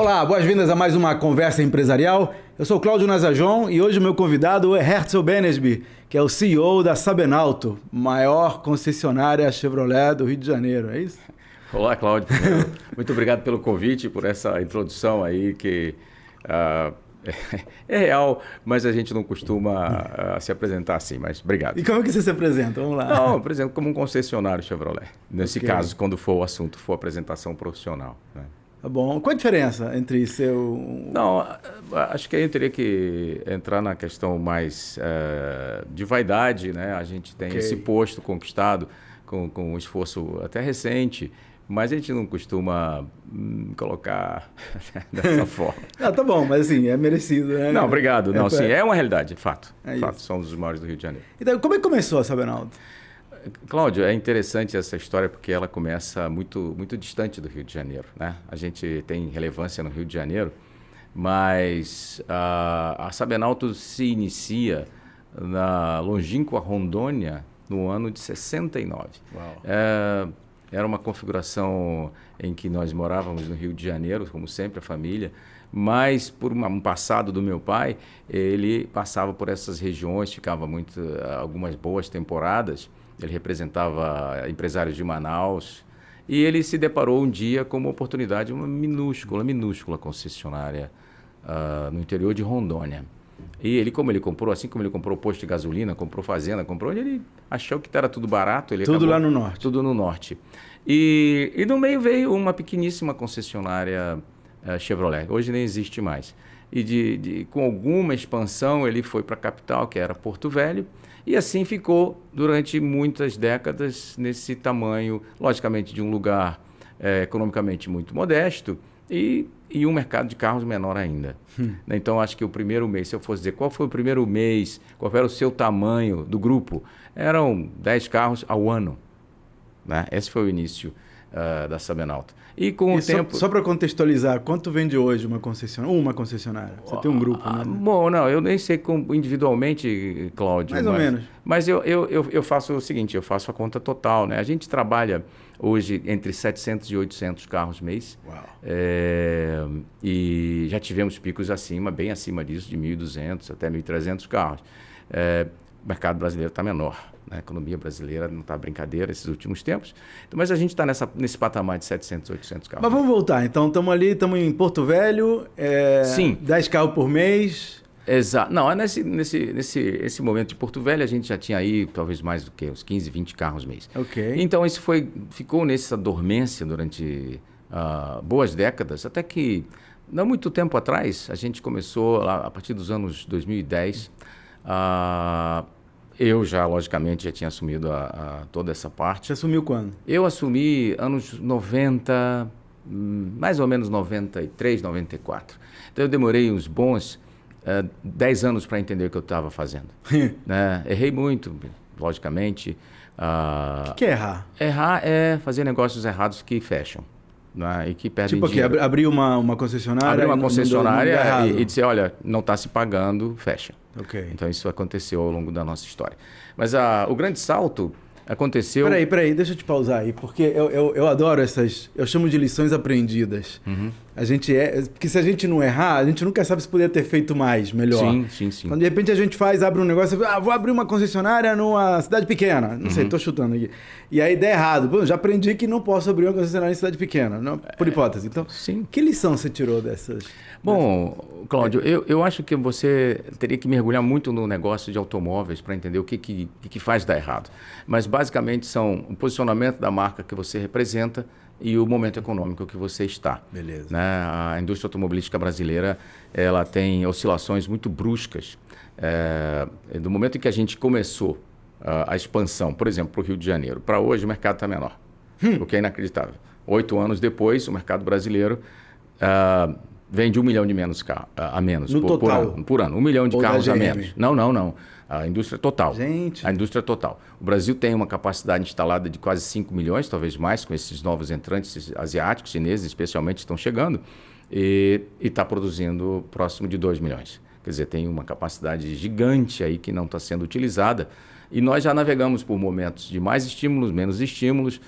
Olá, boas-vindas a mais uma conversa empresarial. Eu sou Cláudio Nazajon e hoje o meu convidado é Herzl Benesby, que é o CEO da Sabenauto, maior concessionária Chevrolet do Rio de Janeiro, é isso? Olá, Cláudio. Muito obrigado pelo convite, por essa introdução aí que é real, mas a gente não costuma se apresentar assim, mas obrigado. E como é que você se apresenta? Vamos lá. Não, por exemplo, como um concessionário Chevrolet. Nesse caso, quando for o assunto, for apresentação profissional, né? Tá bom. Qual a diferença entre seu... Não, acho que aí eu teria que entrar na questão mais de vaidade, né? A gente tem esse posto conquistado com um esforço até recente, mas a gente não costuma colocar dessa forma. Ah, tá bom, mas assim, é merecido, né? Não, obrigado. Não, sim, é uma realidade, fato. É fato, isso. somos os maiores do Rio de Janeiro. Então, como é que começou a Sabenauto? Cláudio, é interessante essa história porque ela começa muito, muito distante do Rio de Janeiro, né? A gente tem relevância no Rio de Janeiro, mas a Sabenauto se inicia na longínqua Rondônia no ano de 69. Uau. Era uma configuração em que nós morávamos no Rio de Janeiro, como sempre, a família, mas por um passado do meu pai, ele passava por essas regiões, ficava algumas boas temporadas. Ele representava empresários de Manaus e ele se deparou um dia com uma oportunidade, uma minúscula concessionária no interior de Rondônia. E ele, assim como ele comprou posto de gasolina, comprou fazenda, ele achou que era tudo barato. Tudo lá no norte. Tudo no norte. E no meio veio uma pequeníssima concessionária Chevrolet, hoje nem existe mais. E com alguma expansão ele foi para a capital, que era Porto Velho, e assim ficou durante muitas décadas nesse tamanho, logicamente de um lugar economicamente muito modesto e um mercado de carros menor ainda. Então, acho que o primeiro mês, se eu fosse dizer qual foi o primeiro mês, qual era o seu tamanho do grupo, eram 10 carros ao ano, né? Esse foi o início da Sabenauto. E com o tempo... Só para contextualizar, quanto vende hoje uma concessionária? Você tem um grupo, né? Bom, não, eu nem sei individualmente, Cláudio. Mais ou menos. Mas eu faço o seguinte, eu faço a conta total, né? A gente trabalha hoje entre 700 e 800 carros mês. Uau. E já tivemos picos bem acima disso, de 1.200 até 1.300 carros. O mercado brasileiro está menor. A economia brasileira não está brincadeira esses últimos tempos. Então, mas a gente está nesse patamar de 700, 800 carros. Mas vamos voltar. Então, estamos em Porto Velho, Sim. 10 carros por mês. Exato. Não, nesse momento de Porto Velho, a gente já tinha aí talvez mais do que uns 15, 20 carros mês. Ok. Então, isso ficou nessa dormência durante boas décadas, até que, não muito tempo atrás, a gente começou, a partir dos anos 2010, eu já, logicamente, já tinha assumido toda essa parte. Você assumiu quando? Eu assumi anos 90, mais ou menos 93, 94. Então, eu demorei uns bons 10 anos para entender o que eu estava fazendo. Né? Errei muito, logicamente. O que é errar? Errar é fazer negócios errados que fecham. Né? E que perdem dinheiro. Tipo, abrir uma concessionária... Abrir uma concessionária e dizer, olha, não está se pagando, fecha. Ok. Então, isso aconteceu ao longo da nossa história. Mas o grande salto aconteceu... Peraí, deixa eu te pausar aí, porque eu adoro eu chamo de lições aprendidas. Uhum. Porque se a gente não errar, a gente nunca sabe se poderia ter feito melhor. Sim. Quando de repente a gente abre um negócio, vou abrir uma concessionária numa cidade pequena, não sei, tô chutando aqui. E aí dá errado. Bom, já aprendi que não posso abrir uma concessionária em cidade pequena, não, por hipótese. Então, sim. Que lição você tirou dessas? Bom, Cláudio, eu acho que você teria que mergulhar muito no negócio de automóveis para entender o que faz dar errado. Mas basicamente são o posicionamento da marca que você representa e o momento econômico que você está. Beleza. Né? A indústria automobilística brasileira, ela tem oscilações muito bruscas. Do momento em que a gente começou a expansão, por exemplo, para o Rio de Janeiro, para hoje o mercado está menor, o que é inacreditável. 8 anos depois, o mercado brasileiro vende 1 milhão de a menos por ano. 1 milhão de carros a menos. Não. A indústria total. Gente. A indústria total. O Brasil tem uma capacidade instalada de quase 5 milhões, talvez mais, com esses novos entrantes asiáticos, chineses especialmente, estão chegando, e está produzindo próximo de 2 milhões. Quer dizer, tem uma capacidade gigante aí que não está sendo utilizada E nós já navegamos por momentos de mais estímulos, menos estímulos,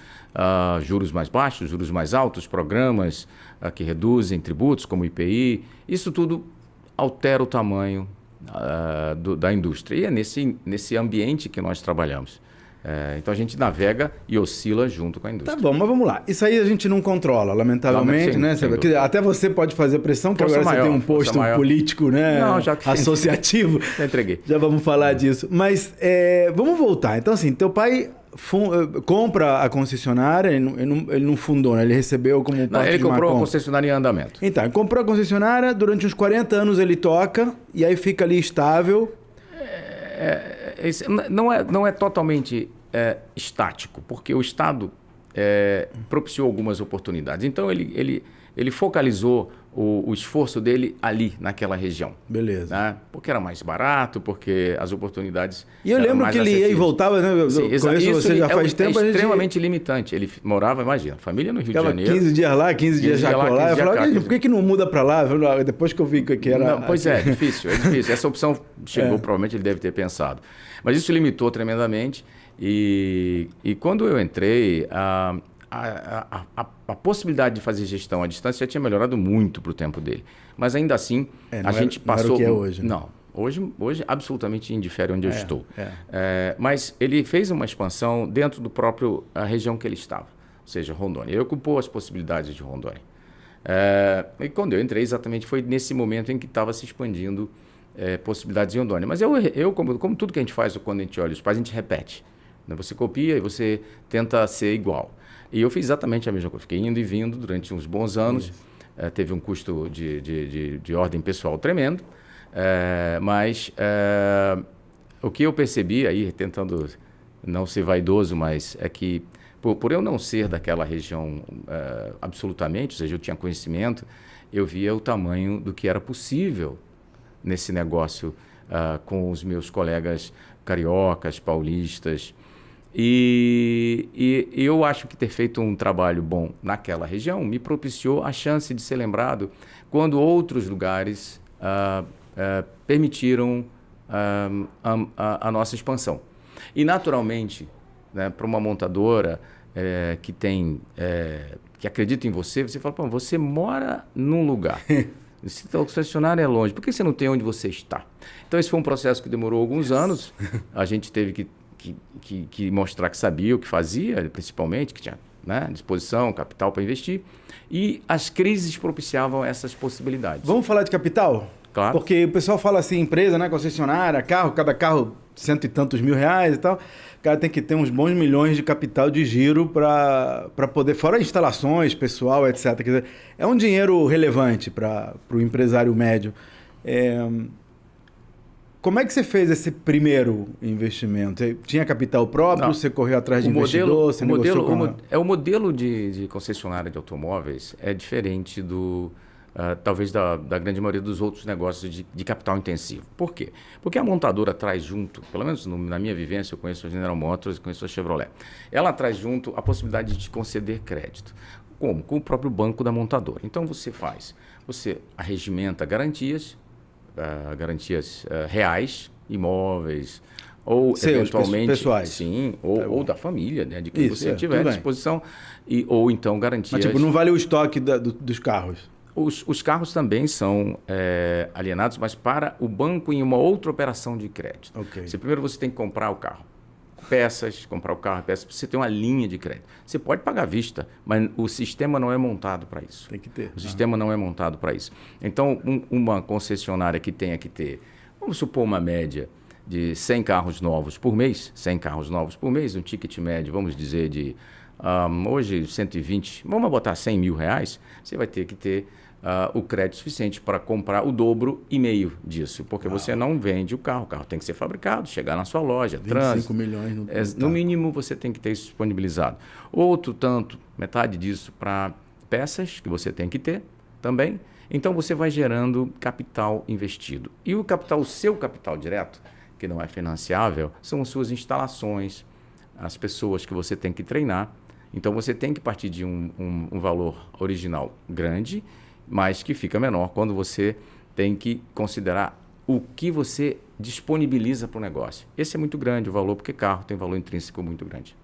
juros mais baixos, juros mais altos, programas que reduzem tributos, como o IPI. Isso tudo altera o tamanho da indústria. E é nesse ambiente que nós trabalhamos. Então a gente navega e oscila junto com a indústria. Tá bom, mas vamos lá. Isso aí a gente não controla, lamentavelmente, né? Até você pode fazer pressão, porque agora você tem um posto político, né? Não, já que associativo. Já entreguei. Já vamos falar disso. Mas vamos voltar. Então, assim, teu pai compra a concessionária, ele não fundou, né? Ele recebeu como parte ele de uma comprou a compra. concessionária em andamento. Então, ele comprou a concessionária, durante uns 40 anos ele toca, e aí fica ali estável. Não é totalmente estático, porque o Estado propiciou algumas oportunidades. Então, ele focalizou o esforço dele ali, naquela região. Beleza. Né? Porque era mais barato, porque as oportunidades E eu lembro que ele ia e voltava, né? Eu conheço você já faz tempo. É extremamente limitante. Ele morava, imagina, família no Rio de Janeiro. 15 dias lá, 15 dias já lá. Eu falava, por que não muda para lá? Depois que eu vi que era... Pois é difícil. Essa opção chegou, provavelmente ele deve ter pensado. Mas isso limitou tremendamente. E quando eu entrei, a possibilidade de fazer gestão à distância já tinha melhorado muito para o tempo dele. Mas ainda assim, a gente passou... Não era o que é hoje, né? Não. Hoje absolutamente indifere onde eu estou. Mas ele fez uma expansão dentro do próprio região que ele estava, ou seja, Rondônia. Ele ocupou as possibilidades de Rondônia. E quando eu entrei, exatamente foi nesse momento em que estava se expandindo possibilidades em Rondônia. Mas eu como tudo que a gente faz quando a gente olha os pais, a gente repete. Né? Você copia e você tenta ser igual. E eu fiz exatamente a mesma coisa. Fiquei indo e vindo durante uns bons anos. Teve um custo de ordem pessoal tremendo. Mas o que eu percebi aí, tentando não ser vaidoso, mas é que por eu não ser daquela região absolutamente, ou seja, eu tinha conhecimento, eu via o tamanho do que era possível nesse negócio com os meus colegas cariocas, paulistas. E eu acho que ter feito um trabalho bom naquela região me propiciou a chance de ser lembrado quando outros lugares permitiram a nossa expansão. E, naturalmente, né, para uma montadora que acredita em você, você fala, pô, você mora num lugar, se o concessionário é longe, por que você não tem onde você está? Então, esse foi um processo que demorou alguns anos, a gente teve que mostrar que sabia o que fazia, principalmente, que tinha, né, disposição, capital para investir, e as crises propiciavam essas possibilidades. Vamos falar de capital? Claro. Porque o pessoal fala assim, empresa, né, concessionária, carro, cada carro cento e tantos mil reais e tal, o cara tem que ter uns bons milhões de capital de giro para poder, fora instalações, pessoal, etc. Quer dizer, é um dinheiro relevante para o empresário médio. Como é que você fez esse primeiro investimento? Você tinha capital próprio? Não. Você correu atrás de investidor? O modelo de concessionária de automóveis é diferente talvez da grande maioria dos outros negócios de capital intensivo. Por quê? Porque a montadora traz junto, pelo menos na minha vivência, eu conheço a General Motors e conheço a Chevrolet, ela traz junto a possibilidade de conceder crédito. Como? Com o próprio banco da montadora. Então você arregimenta garantias reais, imóveis, ou eventualmente pessoais. Sim, ou da família, né, de quem você tiver à disposição, ou então garantias. Mas não vale o estoque dos carros. Os carros também são alienados, mas para o banco em uma outra operação de crédito. Okay. Primeiro você tem que comprar o carro. Comprar o carro, peças, você tem uma linha de crédito. Você pode pagar à vista, mas o sistema não é montado para isso. Tem que ter. O sistema não é montado para isso. Então, uma concessionária que tenha que ter, vamos supor uma média de 100 carros novos por mês, um ticket médio, vamos dizer, de hoje 120, vamos botar 100 mil reais, você vai ter que ter o crédito suficiente para comprar o dobro e meio disso, porque você não vende o carro tem que ser fabricado, chegar na sua loja, 25 trânsito. milhões no mínimo você tem que ter isso disponibilizado. Outro tanto, metade disso para peças que você tem que ter também. Então você vai gerando capital investido. E o seu capital direto, que não é financiável, são as suas instalações, as pessoas que você tem que treinar. Então você tem que partir de um valor original grande, mas que fica menor quando você tem que considerar o que você disponibiliza para o negócio. Esse é muito grande o valor, porque carro tem valor intrínseco muito grande.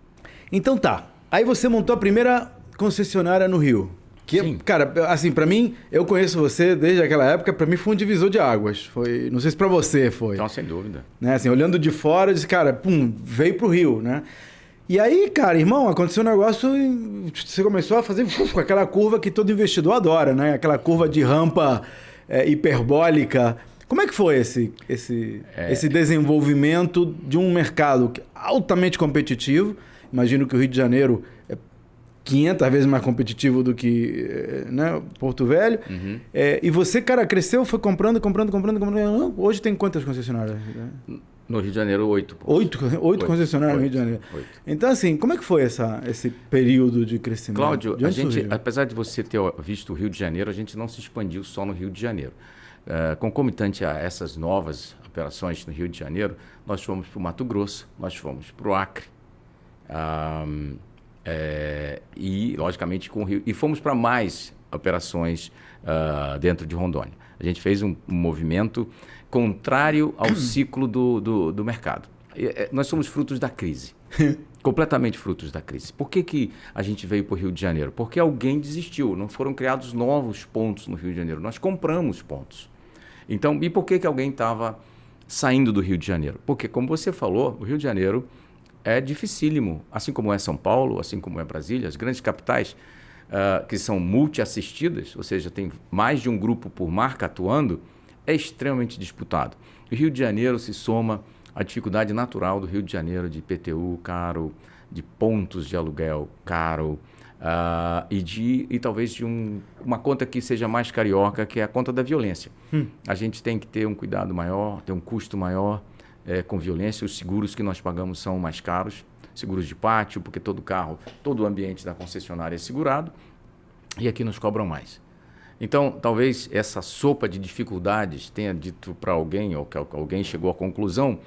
Então tá. Aí você montou a primeira concessionária no Rio. Que, Sim. cara, assim, pra mim, eu conheço você desde aquela época, pra mim foi um divisor de águas. Foi, não sei se pra você foi. Então, sem dúvida. Né? Assim, olhando de fora, eu disse, cara, pum, veio pro Rio, né? E aí, cara, irmão, aconteceu um negócio e você começou a fazer com aquela curva que todo investidor adora, né? Aquela curva de rampa hiperbólica. Como é que foi esse desenvolvimento de um mercado altamente competitivo? Imagino que o Rio de Janeiro é 500 vezes mais competitivo do que né, Porto Velho. Uhum. E você, cara, cresceu, foi comprando. Hoje tem quantas concessionárias? No Rio de Janeiro, 8. Oito concessionárias no Rio de Janeiro. 8. Então, assim, como é que foi esse período de crescimento? Cláudio, a gente, apesar de você ter visto o Rio de Janeiro, a gente não se expandiu só no Rio de Janeiro. Concomitante a essas novas operações no Rio de Janeiro, nós fomos para o Mato Grosso, nós fomos para o Acre, e, logicamente, com o Rio. E fomos para mais operações dentro de Rondônia. A gente fez um movimento contrário ao ciclo do mercado. Nós somos frutos da crise. Completamente frutos da crise. Por que a gente veio para o Rio de Janeiro? Porque alguém desistiu. Não foram criados novos pontos no Rio de Janeiro. Nós compramos pontos. Então, e por que alguém estava saindo do Rio de Janeiro? Porque, como você falou, o Rio de Janeiro é dificílimo. Assim como é São Paulo, assim como é Brasília, as grandes capitais que são multi-assistidas, ou seja, tem mais de um grupo por marca atuando, é extremamente disputado. O Rio de Janeiro se soma à dificuldade natural do Rio de Janeiro de IPTU caro, de pontos de aluguel caro, e talvez de uma conta que seja mais carioca, que é a conta da violência. A gente tem que ter um cuidado maior, ter um custo maior com violência. Os seguros que nós pagamos são mais caros, seguros de pátio, porque todo carro, todo o ambiente da concessionária é segurado, e aqui nos cobram mais. Então, talvez essa sopa de dificuldades tenha dito para alguém, ou que alguém chegou à conclusão,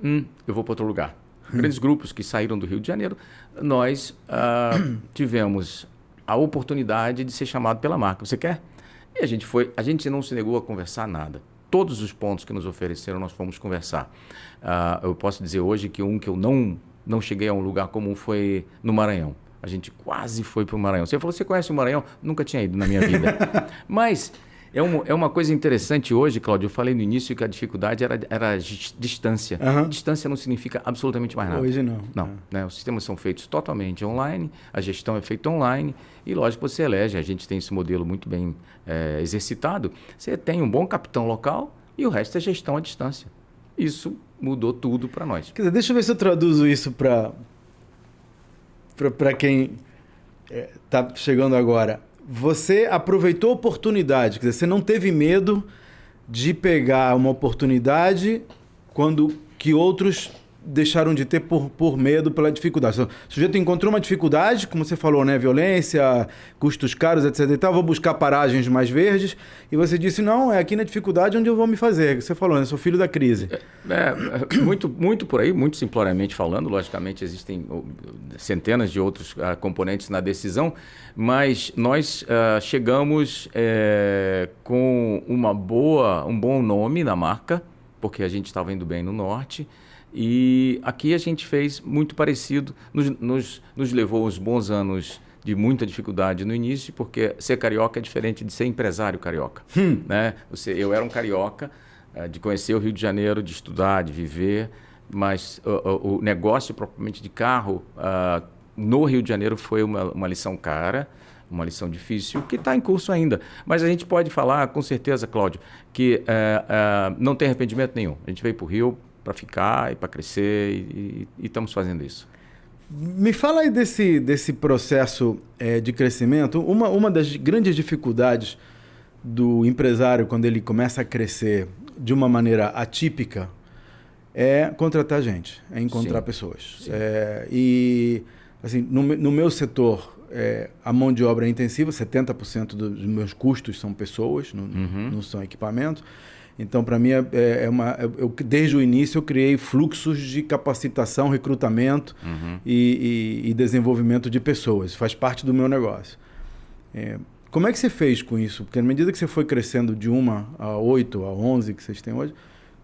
eu vou para outro lugar. Grandes grupos que saíram do Rio de Janeiro, nós tivemos a oportunidade de ser chamado pela marca. Você quer? E a gente não se negou a conversar nada. Todos os pontos que nos ofereceram, nós fomos conversar. Eu posso dizer hoje que que eu não cheguei a um lugar comum foi no Maranhão. A gente quase foi para o Maranhão. Você falou, você conhece o Maranhão? Nunca tinha ido na minha vida. Mas é uma coisa interessante hoje, Cláudio. Eu falei no início que a dificuldade era a distância. Uhum. Distância não significa absolutamente mais nada. Hoje não. Não. Né? Os sistemas são feitos totalmente online, a gestão é feita online e, lógico, você elege. A gente tem esse modelo muito bem exercitado. Você tem um bom capitão local e o resto é gestão à distância. Isso mudou tudo para nós. Quer dizer, deixa eu ver se eu traduzo isso para quem está chegando agora. Você aproveitou a oportunidade, quer dizer, você não teve medo de pegar uma oportunidade que outros deixaram de ter por medo, pela dificuldade. O sujeito encontrou uma dificuldade, como você falou, né? Violência, custos caros, etc. e tal, vou buscar paragens mais verdes. E você disse, não, é aqui na dificuldade onde eu vou me fazer. Você falou, né? Sou filho da crise. Muito por aí, muito simploriamente falando. Logicamente, existem centenas de outros componentes na decisão, mas nós chegamos com um bom nome na marca, porque a gente estava indo bem no norte. E aqui a gente fez muito parecido, nos levou uns bons anos de muita dificuldade no início, porque ser carioca é diferente de ser empresário carioca. Né? Eu era um carioca, de conhecer o Rio de Janeiro, de estudar, de viver, mas o negócio propriamente de carro no Rio de Janeiro foi uma lição cara, uma lição difícil, que está em curso ainda. Mas a gente pode falar com certeza, Cláudio, que não tem arrependimento nenhum. A gente veio para o Rio para ficar e para crescer e estamos fazendo isso. Me fala aí desse processo de crescimento. Uma das grandes dificuldades do empresário quando ele começa a crescer de uma maneira atípica é contratar gente, é encontrar pessoas. Sim. E assim, no meu setor, a mão de obra é intensiva, 70% dos meus custos são pessoas, não são equipamentos. Então, para mim, desde o início, eu criei fluxos de capacitação, recrutamento e desenvolvimento de pessoas. Faz parte do meu negócio. Como é que você fez com isso? Porque à medida que você foi crescendo de 1 a 8, a 11 que vocês têm hoje,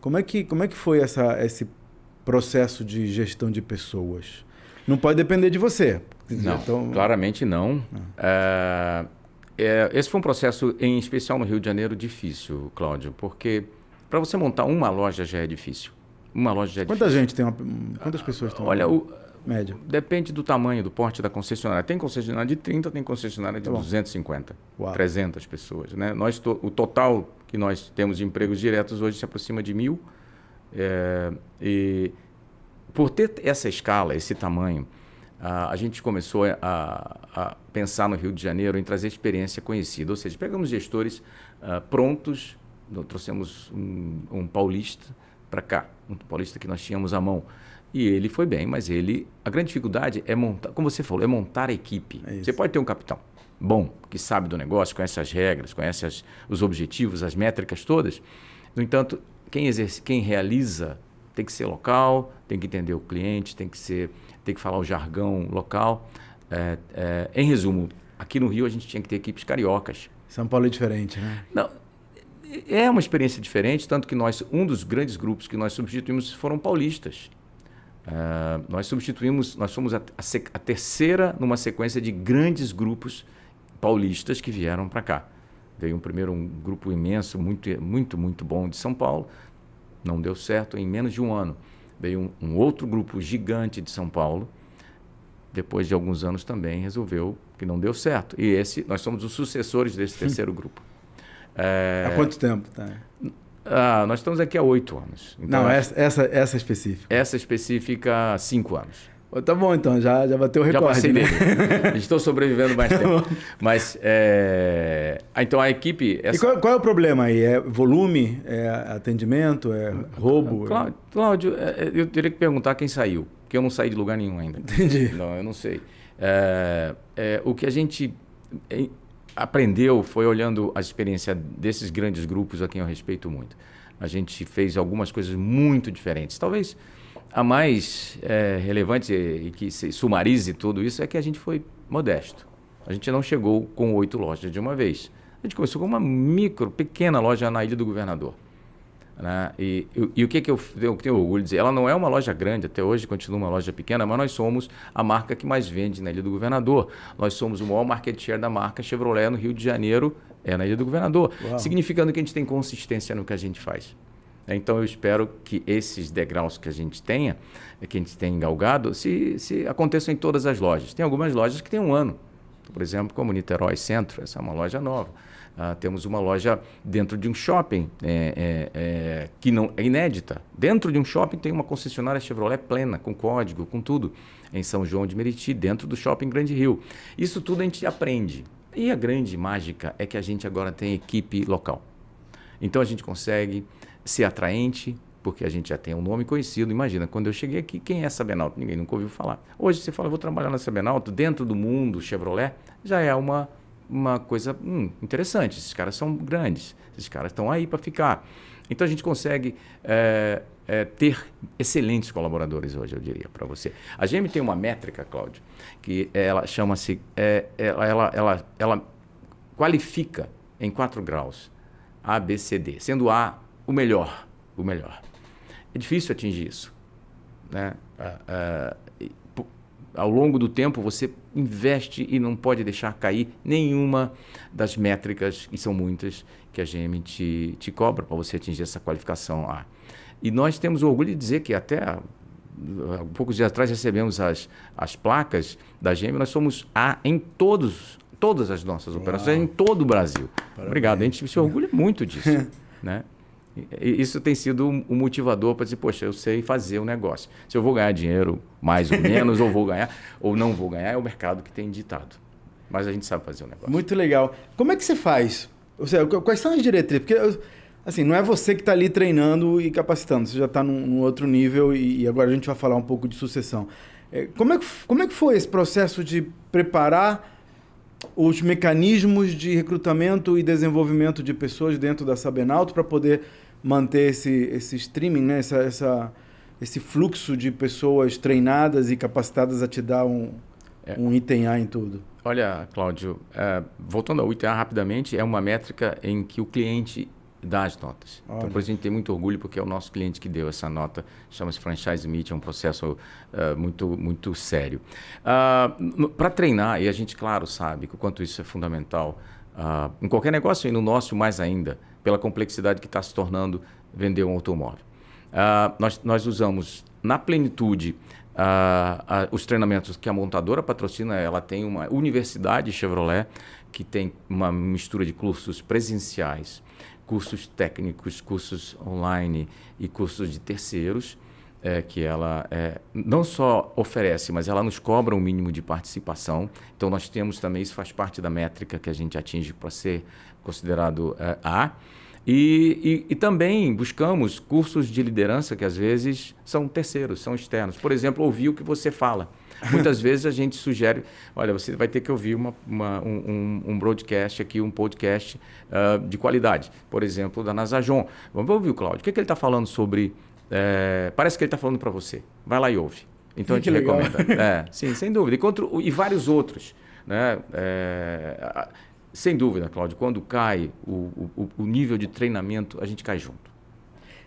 como é que foi esse processo de gestão de pessoas? Não pode depender de você. Não, então... claramente não. Esse foi um processo, em especial no Rio de Janeiro, difícil, Cláudio, porque para você montar uma loja já é difícil. Uma loja já é Quanta difícil. gente tem? Quantas pessoas estão? Olha, média. Depende do tamanho, do porte da concessionária. Tem concessionária de 30, tem concessionária de 250, 300 pessoas. Né? O total que nós temos de empregos diretos hoje se aproxima de 1.000. E por ter essa escala, esse tamanho, a gente começou a pensar no Rio de Janeiro em trazer experiência conhecida. Ou seja, pegamos gestores prontos, trouxemos um paulista para cá, um paulista que nós tínhamos à mão. E ele foi bem, mas a grande dificuldade é montar, como você falou, é montar a equipe. Você pode ter um capitão bom, que sabe do negócio, conhece as regras, conhece os objetivos, as métricas todas. No entanto, quem realiza tem que ser local, tem que entender o cliente, tem que falar o jargão local. Em resumo, aqui no Rio a gente tinha que ter equipes cariocas. São Paulo é diferente, né? Não, é uma experiência diferente, tanto que um dos grandes grupos que nós substituímos foram paulistas. Nós fomos a terceira numa sequência de grandes grupos paulistas que vieram para cá. Veio um grupo imenso, muito bom de São Paulo, não deu certo em menos de um ano. Veio um outro grupo gigante de São Paulo, depois de alguns anos também resolveu que não deu certo. E nós somos os sucessores desse terceiro grupo. Há quanto tempo? Tá? Nós estamos aqui há 8 anos. Então, não, essa específica. Essa específica, há 5 anos. Tá bom, então, já bateu o recorde. Já passei né? dele. Estou sobrevivendo mais tempo. Mas, então a equipe... E qual é o problema aí? É volume? É atendimento? É roubo? Cláudio, eu teria que perguntar quem saiu, porque eu não saí de lugar nenhum ainda. Entendi. Não, eu não sei. O que a gente aprendeu foi olhando a experiência desses grandes grupos a quem eu respeito muito. A gente fez algumas coisas muito diferentes. Talvez a mais relevante e que se sumarize tudo isso é que a gente foi modesto. A gente não chegou com 8 lojas de uma vez. A gente começou com uma pequena loja na Ilha do Governador. Né? E o que eu tenho orgulho de dizer? Ela não é uma loja grande, até hoje continua uma loja pequena, mas nós somos a marca que mais vende na Ilha do Governador. Nós somos o maior market share da marca Chevrolet no Rio de Janeiro, na Ilha do Governador. Uau. Significando que a gente tem consistência no que a gente faz. Então eu espero que esses degraus que a gente tem galgado, se aconteçam em todas as lojas. Tem algumas lojas que têm 1 ano. Por exemplo, como Niterói Centro, essa é uma loja nova. Temos uma loja dentro de um shopping que não é inédita. Dentro de um shopping tem uma concessionária Chevrolet plena, com código, com tudo, em São João de Meriti, dentro do shopping Grande Rio. Isso tudo a gente aprende. E a grande mágica é que a gente agora tem equipe local. Então a gente consegue ser atraente, porque a gente já tem um nome conhecido. Imagina, quando eu cheguei aqui, quem é Sabenalto? Ninguém nunca ouviu falar. Hoje você fala, eu vou trabalhar na Sabenalto, dentro do mundo Chevrolet, já é uma coisa interessante. Esses caras são grandes, esses caras estão aí para ficar. Então a gente consegue ter excelentes colaboradores hoje, eu diria para você. A GM tem uma métrica, Cláudio, que ela chama-se, ela qualifica em 4 graus, A, B, C, D, sendo A o melhor. É difícil atingir isso, né? Ao longo do tempo, você investe e não pode deixar cair nenhuma das métricas, e são muitas, que a GM te cobra para você atingir essa qualificação A. E nós temos o orgulho de dizer que até há poucos dias atrás recebemos as placas da GM, nós somos A em todas as nossas operações, em todo o Brasil. Parabéns. Obrigado, a gente se orgulha muito disso, né? Isso tem sido um motivador para dizer, poxa, eu sei fazer o negócio. Se eu vou ganhar dinheiro mais ou menos, ou vou ganhar, ou não vou ganhar, é o mercado que tem ditado. Mas a gente sabe fazer o negócio. Muito legal. Como é que você faz? Ou seja, quais são as diretrizes? Porque, assim, não é você que está ali treinando e capacitando. Você já está num outro nível e agora a gente vai falar um pouco de sucessão. Como é que foi esse processo de preparar os mecanismos de recrutamento e desenvolvimento de pessoas dentro da Sabenalto para poder manter esse streaming, né? esse fluxo de pessoas treinadas e capacitadas a te dar um item A em tudo? Olha, Cláudio, voltando ao ITA rapidamente, é uma métrica em que o cliente dá as notas. Olha. Então, por isso a gente tem muito orgulho, porque é o nosso cliente que deu essa nota. Chama-se Franchise Meet, é um processo muito sério. Para treinar, e a gente, claro, sabe que o quanto isso é fundamental, em qualquer negócio e no nosso mais ainda, pela complexidade que está se tornando vender um automóvel. Nós usamos, na plenitude, os treinamentos que a montadora patrocina. Ela tem uma universidade Chevrolet que tem uma mistura de cursos presenciais, cursos técnicos, cursos online e cursos de terceiros, que ela não só oferece, mas ela nos cobra um mínimo de participação. Então nós temos também, isso faz parte da métrica que a gente atinge para ser considerado A. E também buscamos cursos de liderança que às vezes são terceiros, são externos. Por exemplo, ouvir o que você fala. Muitas vezes a gente sugere, olha, você vai ter que ouvir um broadcast aqui, um podcast de qualidade. Por exemplo, da Nazajon. Vamos ouvir o Cláudio. O que ele está falando sobre... parece que ele está falando para você. Vai lá e ouve. Então a gente recomenda. Sim, sem dúvida. E vários outros, né? Sem dúvida, Cláudio, quando cai o nível de treinamento, a gente cai junto.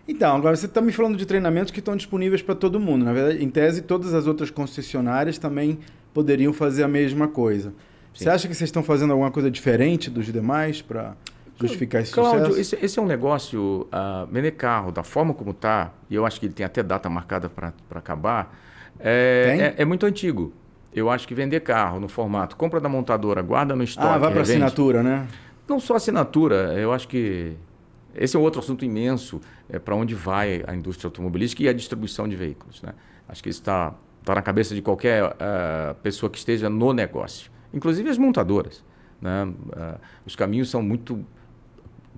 Então, agora você está me falando de treinamentos que estão disponíveis para todo mundo. Na verdade, em tese, todas as outras concessionárias também poderiam fazer a mesma coisa. Sim. Você acha que vocês estão fazendo alguma coisa diferente dos demais para justificar esse Cláudio, sucesso? Esse é um negócio, vender carro da forma como está, e eu acho que ele tem até data marcada para acabar, é muito antigo. Eu acho que vender carro no formato compra da montadora, guarda no estoque. Vai para assinatura, né? Não só assinatura, eu acho que esse é um outro assunto imenso, para onde vai a indústria automobilística e a distribuição de veículos, né? Acho que isso está na cabeça de qualquer pessoa que esteja no negócio, inclusive as montadoras, né? Os caminhos são muito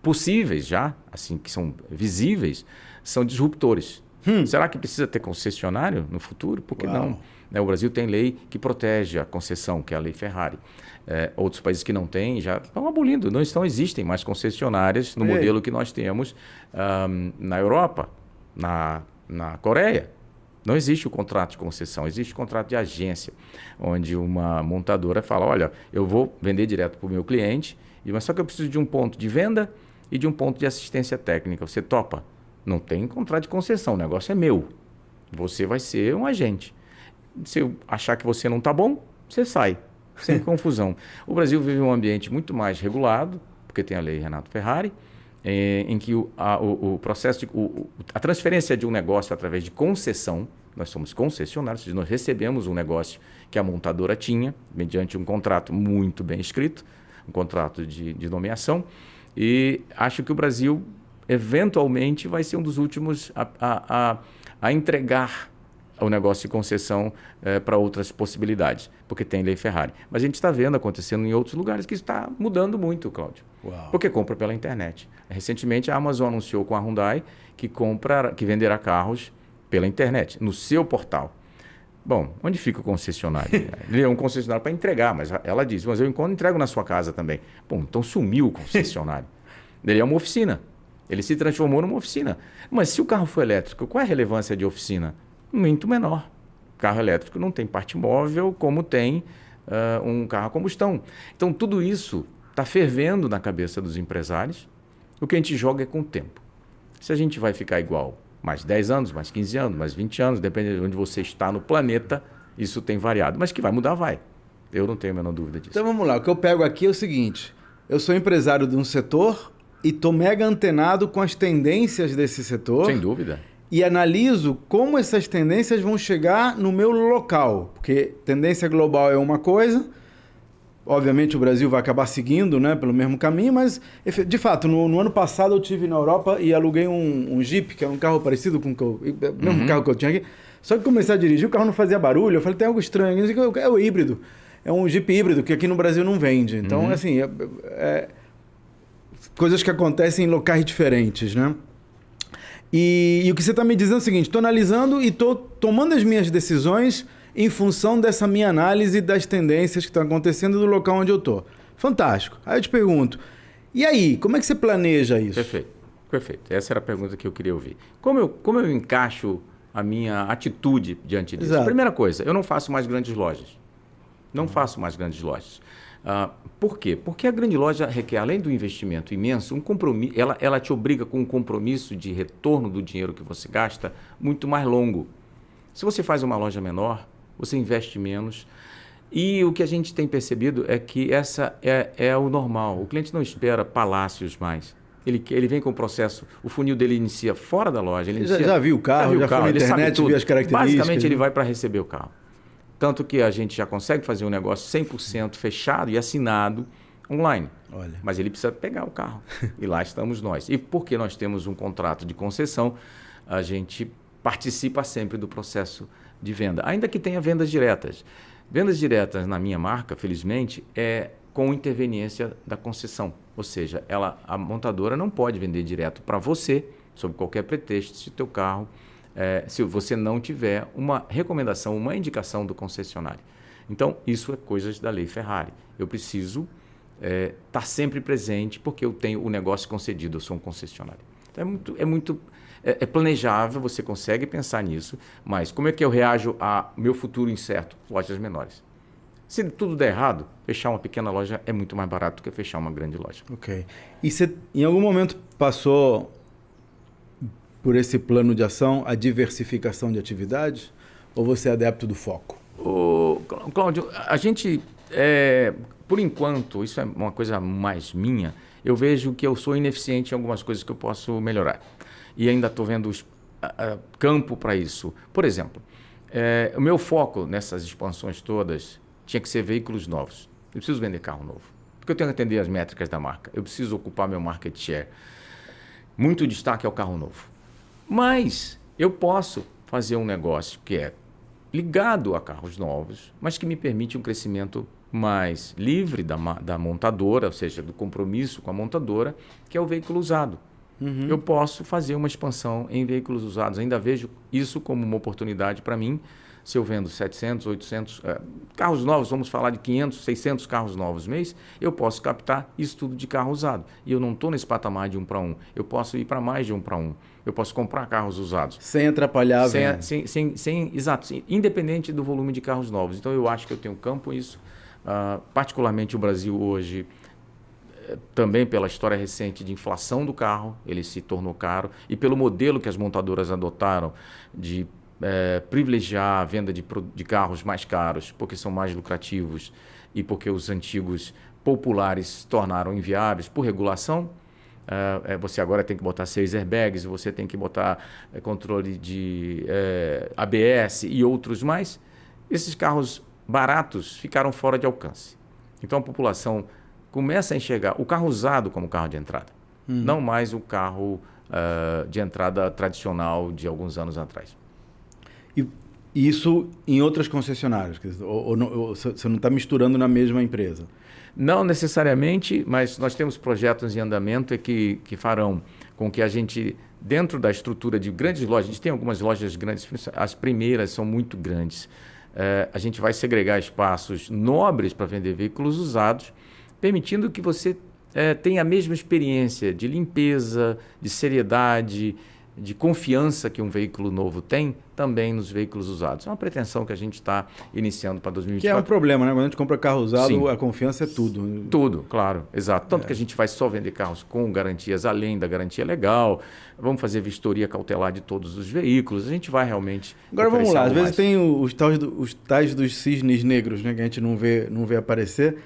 possíveis já, assim, que são visíveis, são disruptores. Será que precisa ter concessionário no futuro? Por que não? O Brasil tem lei que protege a concessão, que é a Lei Ferrari. Outros países que não têm já estão abolindo, existem mais concessionárias no modelo que nós temos na Europa, na Coreia. Não existe o contrato de concessão, existe o contrato de agência, onde uma montadora fala, olha, eu vou vender direto para o meu cliente, mas só que eu preciso de um ponto de venda e de um ponto de assistência técnica. Você topa? Não tem contrato de concessão, o negócio é meu. Você vai ser um agente. Se eu achar que você não está bom, você sai, sem confusão. O Brasil vive um ambiente muito mais regulado, porque tem a lei Renato Ferrari, em que o processo, a transferência de um negócio através de concessão, nós somos concessionários, nós recebemos um negócio que a montadora tinha, mediante um contrato muito bem escrito, um contrato de nomeação, e acho que o Brasil, eventualmente, vai ser um dos últimos a entregar o negócio de concessão para outras possibilidades, porque tem lei Ferrari. Mas a gente está vendo acontecendo em outros lugares que está mudando muito, Cláudio. Uau. Porque compra pela internet. Recentemente a Amazon anunciou com a Hyundai que venderá carros pela internet, no seu portal. Bom, onde fica o concessionário? Ele é um concessionário para entregar, mas ela diz, mas eu entrego na sua casa também. Bom, então sumiu o concessionário. Ele é uma oficina. Ele se transformou numa oficina. Mas se o carro for elétrico, qual é a relevância de oficina? Muito menor. Carro elétrico não tem parte móvel como tem um carro a combustão. Então, tudo isso está fervendo na cabeça dos empresários. O que a gente joga é com o tempo. Se a gente vai ficar igual mais 10 anos, mais 15 anos, mais 20 anos, depende de onde você está no planeta, isso tem variado. Mas que vai mudar, vai. Eu não tenho a menor dúvida disso. Então, vamos lá. O que eu pego aqui é o seguinte. Eu sou empresário de um setor e estou mega antenado com as tendências desse setor. Sem dúvida. E analiso como essas tendências vão chegar no meu local. Porque tendência global é uma coisa, obviamente o Brasil vai acabar seguindo, né, pelo mesmo caminho, mas, de fato, no ano passado eu estive na Europa e aluguei um Jeep, que era um carro parecido com o mesmo carro que eu tinha aqui. Só que comecei a dirigir, o carro não fazia barulho, eu falei, tem algo estranho. É o híbrido. É um Jeep híbrido, que aqui no Brasil não vende. Então, assim, coisas que acontecem em locais diferentes, né? E o que você está me dizendo é o seguinte, estou analisando e estou tomando as minhas decisões em função dessa minha análise das tendências que estão acontecendo do local onde eu estou. Fantástico. Aí eu te pergunto, e aí, como é que você planeja isso? Perfeito. Essa era a pergunta que eu queria ouvir. Como eu encaixo a minha atitude diante disso? Exato. Primeira coisa, eu não faço mais grandes lojas. Não faço mais grandes lojas. Por quê? Porque a grande loja requer, além do investimento imenso, um compromisso. Ela te obriga com um compromisso de retorno do dinheiro que você gasta muito mais longo. Se você faz uma loja menor, você investe menos. E o que a gente tem percebido é que essa é o normal. O cliente não espera palácios mais. Ele vem com o processo, o funil dele inicia fora da loja. Ele já viu o carro, já foi na internet, viu as características. Basicamente, ele vai para receber o carro. Tanto que a gente já consegue fazer um negócio 100% fechado e assinado online. Olha. Mas ele precisa pegar o carro. E lá estamos nós. E porque nós temos um contrato de concessão, a gente participa sempre do processo de venda. Ainda que tenha vendas diretas. Vendas diretas na minha marca, felizmente, é com interveniência da concessão. Ou seja, a montadora não pode vender direto para você, sob qualquer pretexto, se o teu carro... se você não tiver uma recomendação, uma indicação do concessionário. Então, isso é coisas da lei Ferrari. Eu preciso estar sempre presente porque eu tenho o negócio concedido, eu sou um concessionário. Então, é planejável, você consegue pensar nisso, mas como é que eu reajo ao meu futuro incerto? Lojas menores. Se tudo der errado, fechar uma pequena loja é muito mais barato do que fechar uma grande loja. Ok. E você, em algum momento, passou por esse plano de ação a diversificação de atividades? Ou você é adepto do foco? Cláudio, a gente, por enquanto, isso é uma coisa mais minha, eu vejo que eu sou ineficiente em algumas coisas que eu posso melhorar. E ainda estou vendo campo para isso. Por exemplo, o meu foco nessas expansões todas tinha que ser veículos novos. Eu preciso vender carro novo, porque eu tenho que atender as métricas da marca. Eu preciso ocupar meu market share. Muito destaque ao carro novo. Mas eu posso fazer um negócio que é ligado a carros novos, mas que me permite um crescimento mais livre da montadora, ou seja, do compromisso com a montadora, que é o veículo usado. Uhum. Eu posso fazer uma expansão em veículos usados. Ainda vejo isso como uma oportunidade para mim. Se eu vendo 700, 800 carros novos, vamos falar de 500, 600 carros novos mês, eu posso captar isso tudo de carro usado. E eu não estou nesse patamar de 1 para 1. Eu posso ir para mais de 1 para 1. Eu posso comprar carros usados. Sem atrapalhar a venda. Exato. Independente do volume de carros novos. Então, eu acho que eu tenho campo isso. Particularmente o Brasil hoje, também pela história recente de inflação do carro, ele se tornou caro. E pelo modelo que as montadoras adotaram de privilegiar a venda de carros mais caros, porque são mais lucrativos e porque os antigos populares se tornaram inviáveis por regulação. Você agora tem que botar 6 airbags, você tem que botar controle de ABS e outros mais. Esses carros baratos ficaram fora de alcance. Então a população começa a enxergar o carro usado como carro de entrada, não mais o carro de entrada tradicional de alguns anos atrás. E isso em outras concessionárias? Ou você não está misturando na mesma empresa? Não necessariamente, mas nós temos projetos em andamento que farão com que a gente, dentro da estrutura de grandes lojas, a gente tem algumas lojas grandes, as primeiras são muito grandes, a gente vai segregar espaços nobres para vender veículos usados, permitindo que você tenha a mesma experiência de limpeza, de seriedade, de confiança que um veículo novo tem, também nos veículos usados. É uma pretensão que a gente está iniciando para 2024. Que é um problema, né? Quando a gente compra carro usado, sim, a confiança é tudo. Tudo, claro, exato. Tanto que a gente vai só vender carros com garantias além da garantia legal, vamos fazer vistoria cautelar de todos os veículos, a gente vai realmente... Agora vamos lá, às vezes tem os tais dos cisnes negros, né? Que a gente não vê aparecer.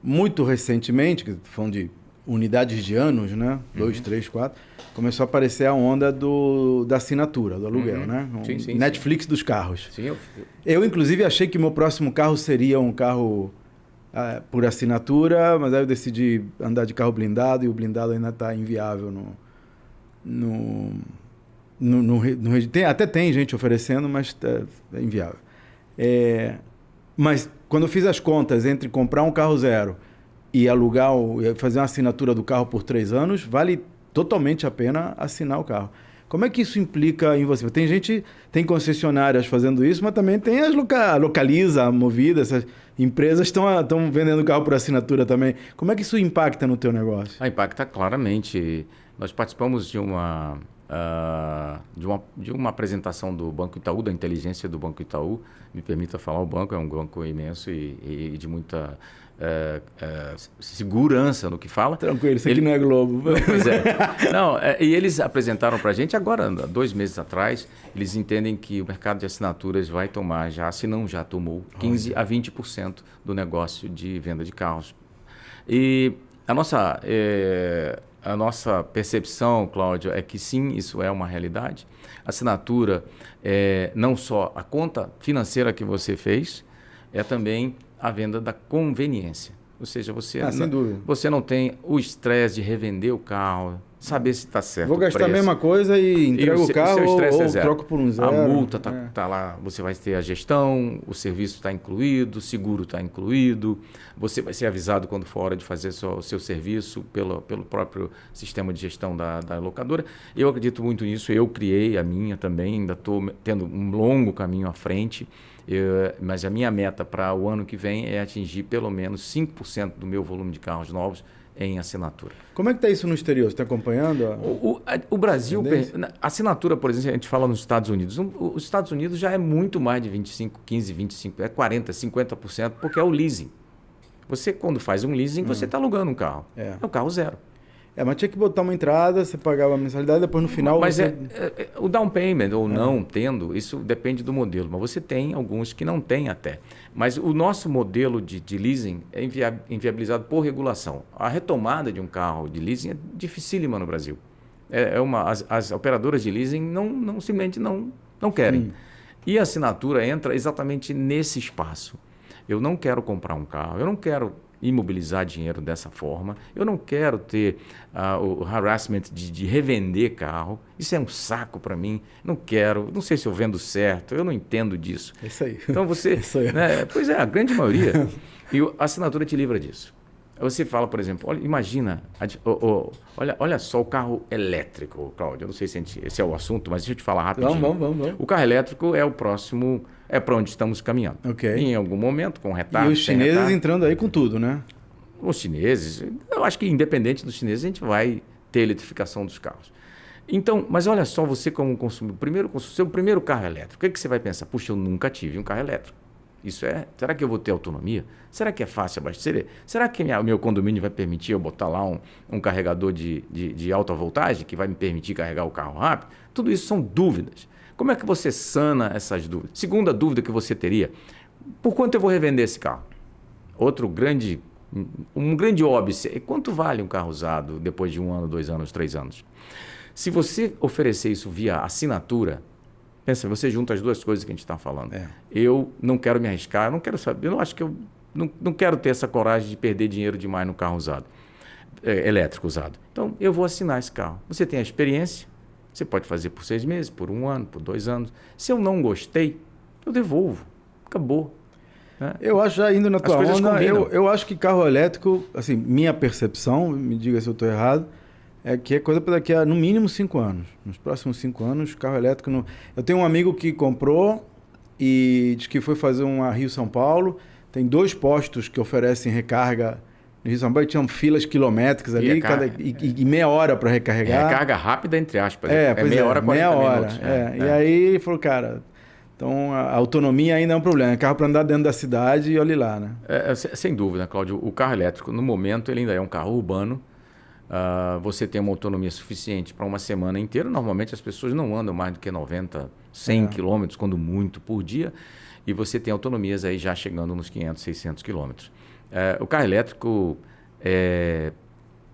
Muito recentemente, falando de unidades de anos, né? 2, 3, 4... começou a aparecer a onda da assinatura, do aluguel, né? Sim, Netflix dos carros. Sim, eu, inclusive, achei que meu próximo carro seria um carro por assinatura, mas aí eu decidi andar de carro blindado e o blindado ainda está inviável até tem gente oferecendo, mas é inviável. Mas quando eu fiz as contas entre comprar um carro zero e alugar, fazer uma assinatura do carro por 3 anos, vale totalmente a pena assinar o carro. Como é que isso implica em você? Tem concessionárias fazendo isso, mas também tem as Localiza, a Movida, essas empresas estão vendendo carro por assinatura também. Como é que isso impacta no teu negócio? Impacta claramente. Nós participamos de uma de uma apresentação do Banco Itaú, da inteligência do Banco Itaú. Me permita falar, o banco é um banco imenso e de muita segurança no que fala. Tranquilo, isso aqui não é Globo. Pois é. Não, e eles apresentaram para a gente agora, 2 meses atrás, eles entendem que o mercado de assinaturas vai tomar já, se não já tomou, 15% a 20% do negócio de venda de carros. E a nossa percepção, Cláudio, é que sim, isso é uma realidade. A assinatura não só a conta financeira que você fez, é também a venda da conveniência. Ou seja, você não tem o estresse de revender o carro, saber se está certo. Vou gastar a mesma coisa e entrego o carro ou troco por um zero. A multa está lá, você vai ter a gestão, o serviço está incluído, o seguro está incluído, você vai ser avisado quando for hora de fazer o seu serviço pelo próprio sistema de gestão da locadora. Eu acredito muito nisso, eu criei a minha também, ainda estou tendo um longo caminho à frente. Mas a minha meta para o ano que vem é atingir pelo menos 5% do meu volume de carros novos em assinatura. Como é que está isso no exterior? Você está acompanhando? O Brasil, a assinatura, por exemplo, a gente fala nos Estados Unidos. Os Estados Unidos já é muito mais de 25%, 15%, 25%, 40%, 50%, porque é o leasing. Você, quando faz um leasing, você está alugando um carro. É o carro zero. Mas tinha que botar uma entrada, você pagava a mensalidade, depois no final... Mas o down payment ou não tendo, isso depende do modelo. Mas você tem alguns que não tem até. Mas o nosso modelo de leasing é inviabilizado por regulação. A retomada de um carro de leasing é dificílima no Brasil. As operadoras de leasing simplesmente não querem. E a assinatura entra exatamente nesse espaço. Eu não quero comprar um carro, eu não quero imobilizar dinheiro dessa forma. Eu não quero ter o harassment de revender carro. Isso é um saco para mim. Não quero. Não sei se eu vendo certo. Eu não entendo disso. Isso aí. Então você... Isso aí. Pois é, a grande maioria. E a assinatura te livra disso. Você fala, por exemplo, imagina, olha só o carro elétrico, Cláudio. Eu não sei se esse é o assunto, mas deixa eu te falar rapidinho. Vamos. O carro elétrico é o próximo... É para onde estamos caminhando. Okay. Em algum momento, com retardo. E os chineses entrando aí com tudo, né? Os chineses, eu acho que independente dos chineses, a gente vai ter eletrificação dos carros. Então, mas olha só, você como consumidor, seu primeiro carro elétrico, o que você vai pensar? Puxa, eu nunca tive um carro elétrico. Será que eu vou ter autonomia? Será que é fácil abastecer? Será que o meu condomínio vai permitir eu botar lá um carregador de alta voltagem que vai me permitir carregar o carro rápido? Tudo isso são dúvidas. Como é que você sana essas dúvidas? Segunda dúvida que você teria, por quanto eu vou revender esse carro? Um grande óbice, quanto vale um carro usado depois de 1 ano, 2 anos, 3 anos? Se você oferecer isso via assinatura, pensa, você junta as duas coisas que a gente está falando. Eu não quero me arriscar, eu não quero saber, eu não acho que eu não quero ter essa coragem de perder dinheiro demais no carro usado, elétrico usado. Então, eu vou assinar esse carro. Você tem a experiência, você pode fazer por 6 meses, por 1 ano, por 2 anos. Se eu não gostei, eu devolvo. Acabou. Né? Eu acho, já indo na tua onda, eu acho que carro elétrico, assim, minha percepção, me diga se eu estou errado, é que é coisa para daqui a no mínimo 5 anos. Nos próximos 5 anos, carro elétrico... Eu tenho um amigo que comprou e diz que foi fazer uma Rio-São Paulo. Tem 2 postos que oferecem recarga no Rio-São Paulo, tinham filas quilométricas ali e meia hora para recarregar. Recarga rápida, entre aspas. Meia hora, 40 minutos. E aí ele falou, cara... Então, a autonomia ainda é um problema. É carro para andar dentro da cidade e olhe lá, né? Sem dúvida, Cláudio. O carro elétrico, no momento, ele ainda é um carro urbano. Você tem uma autonomia suficiente para uma semana inteira. Normalmente, as pessoas não andam mais do que 90, 100 quilômetros, quando muito, por dia. E você tem autonomias aí já chegando nos 500, 600 quilômetros. O carro elétrico,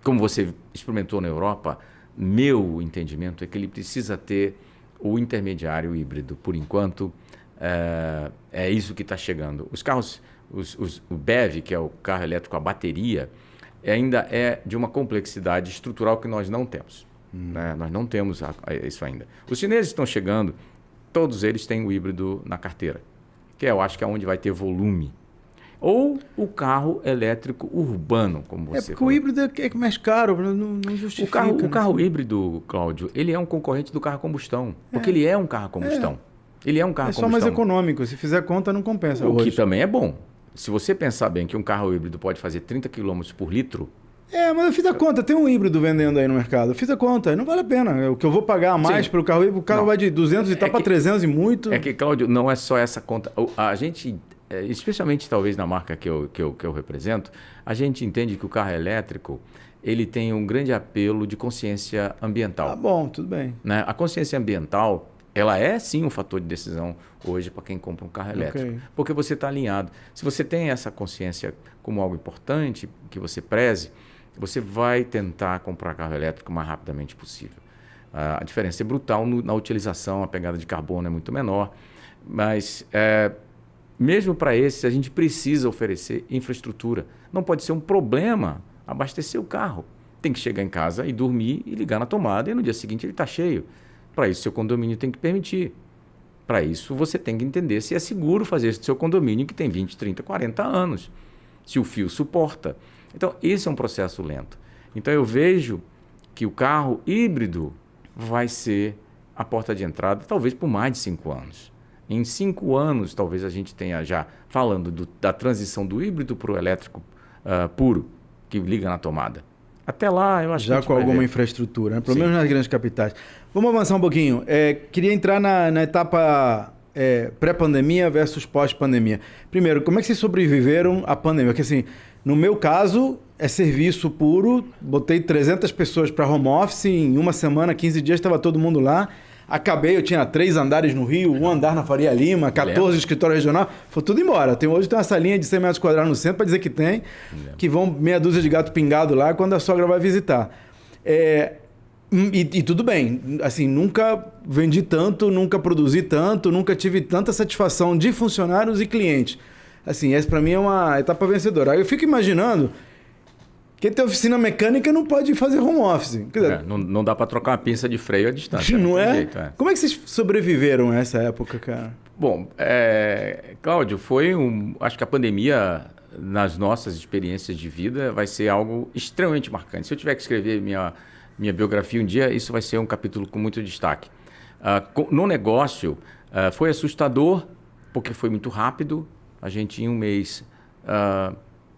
como você experimentou na Europa, meu entendimento é que ele precisa ter o intermediário híbrido. Por enquanto, é isso que está chegando. Os carros, o BEV, que é o carro elétrico a bateria, ainda é de uma complexidade estrutural que nós não temos. Né? Nós não temos isso ainda. Os chineses estão chegando, todos eles têm o híbrido na carteira, que eu acho que é onde vai ter volume. Ou o carro elétrico urbano, como você falou. Porque o híbrido é mais caro, não justifica. O carro híbrido, Cláudio, ele é um concorrente do carro a combustão. Porque ele é um carro a combustão. Ele é um carro a combustão. É só mais econômico. Se fizer conta, não compensa. O que também é bom. Se você pensar bem que um carro híbrido pode fazer 30 km por litro, Mas eu fiz a conta, tem um híbrido vendendo aí no mercado. Eu fiz a conta, não vale a pena. O que eu vou pagar a mais pelo carro híbrido, o carro vai de 200 e tá para 300 e muito. É que, Cláudio, não é só essa conta. A gente, especialmente talvez na marca que eu represento, a gente entende que o carro elétrico ele tem um grande apelo de consciência ambiental. Tá bom, tudo bem. Né? A consciência ambiental, ela é sim um fator de decisão hoje para quem compra um carro elétrico. Porque você está alinhado. Se você tem essa consciência como algo importante, que você preze, você vai tentar comprar carro elétrico o mais rapidamente possível. A diferença é brutal na utilização, a pegada de carbono é muito menor, mas mesmo para esse a gente precisa oferecer infraestrutura. Não pode ser um problema abastecer o carro. Tem que chegar em casa e dormir e ligar na tomada e no dia seguinte ele está cheio. Para isso seu condomínio tem que permitir. Para isso você tem que entender se é seguro fazer isso no seu condomínio que tem 20, 30, 40 anos. Se o fio suporta. Então, esse é um processo lento. Então, eu vejo que o carro híbrido vai ser a porta de entrada, talvez por mais de 5 anos. Em 5 anos, talvez a gente tenha já, falando da transição do híbrido para o elétrico puro, que liga na tomada. Até lá, eu acho já que a gente com vai alguma ver. infraestrutura, né? Pelo menos nas grandes capitais. Vamos avançar um pouquinho. Queria entrar na etapa pré-pandemia versus pós-pandemia. Primeiro, como é que vocês sobreviveram à pandemia? Porque assim, no meu caso, é serviço puro. Botei 300 pessoas para home office. Em uma semana, 15 dias, estava todo mundo lá. Acabei, eu tinha 3 andares no Rio, 1 andar na Faria Lima, 14 escritórios regionais. Foi tudo embora. Hoje tem uma salinha de 100 metros quadrados no centro, para dizer que tem, que vão meia dúzia de gato pingado lá quando a sogra vai visitar. E tudo bem. Assim, nunca vendi tanto, nunca produzi tanto, nunca tive tanta satisfação de funcionários e clientes. Assim, essa para mim é uma etapa vencedora. Aí eu fico imaginando, quem tem oficina mecânica não pode fazer home office. Quer dizer, não dá para trocar uma pinça de freio à distância. Não é? Jeito, Como é que vocês sobreviveram a essa época, cara? Bom, Cláudio, acho que a pandemia, nas nossas experiências de vida, vai ser algo extremamente marcante. Se eu tiver que escrever minha biografia um dia, isso vai ser um capítulo com muito destaque. No negócio, foi assustador, porque foi muito rápido. A gente, em um mês,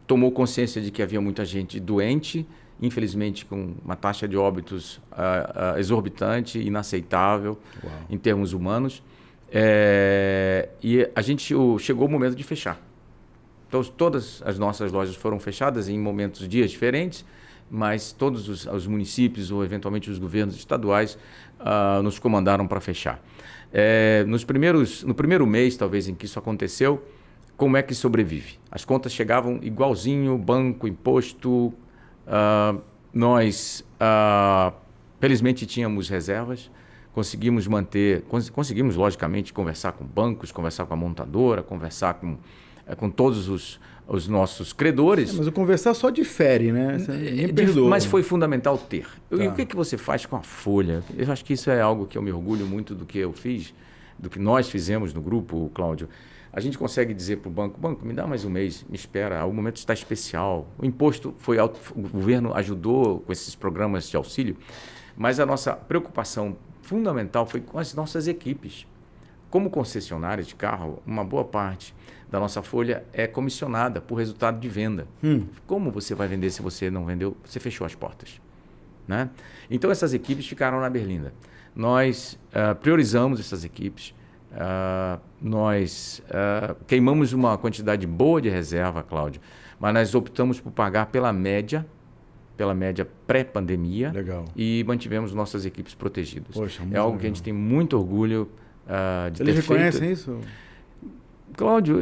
tomou consciência de que havia muita gente doente, infelizmente com uma taxa de óbitos exorbitante, inaceitável. Uau. Em termos humanos. E a gente chegou o momento de fechar. Então, todas as nossas lojas foram fechadas em dias diferentes, mas todos os municípios ou eventualmente os governos estaduais nos comandaram para fechar. No primeiro mês, talvez, em que isso aconteceu, como é que sobrevive? As contas chegavam igualzinho, banco, imposto. Nós, felizmente, tínhamos reservas. Conseguimos, logicamente, conversar com bancos, conversar com a montadora, conversar com todos os nossos credores. Mas o conversar só difere, né? Me perdoa. Mas foi fundamental ter. E o que você faz com a folha? Eu acho que isso é algo que eu me orgulho muito do que eu fiz, do que nós fizemos no grupo, Cláudio. A gente consegue dizer para o banco, me dá mais um mês, me espera, o momento está especial. O imposto foi alto, o governo ajudou com esses programas de auxílio, mas a nossa preocupação fundamental foi com as nossas equipes. Como concessionária de carro, uma boa parte da nossa folha é comissionada por resultado de venda. Como você vai vender se você não vendeu? Você fechou as portas, né? Então, essas equipes ficaram na berlinda. Nós priorizamos essas equipes. Nós queimamos uma quantidade boa de reserva, Cláudio, mas nós optamos por pagar pela média pré-pandemia. Legal. E mantivemos nossas equipes protegidas. Poxa, é algo legal. que a gente tem muito orgulho de Eles ter feito. reconhecem isso? Cláudio,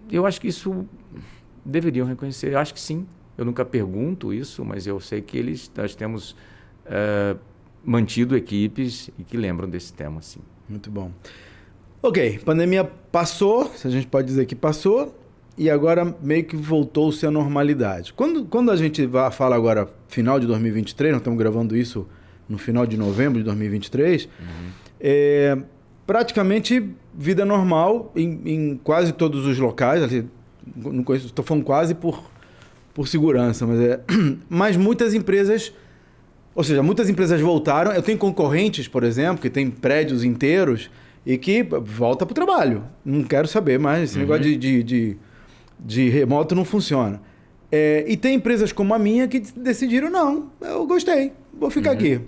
eu acho que isso deveriam reconhecer. Eu acho que sim. Eu nunca pergunto isso, mas eu sei que nós temos mantido equipes e que lembram desse tema, sim. Muito bom. Ok, pandemia passou, se a gente pode dizer que passou, e agora meio que voltou-se à normalidade. Quando a gente fala agora final de 2023, nós estamos gravando isso no final de novembro de 2023, praticamente vida normal em quase todos os locais. Não conheço, estou falando quase por segurança, mas muitas empresas, ou seja, muitas empresas voltaram. Eu tenho concorrentes, por exemplo, que tem prédios inteiros e que volta para o trabalho. Não quero saber mais, esse negócio de remoto não funciona. E tem empresas como a minha que decidiram, não, eu gostei, vou ficar aqui.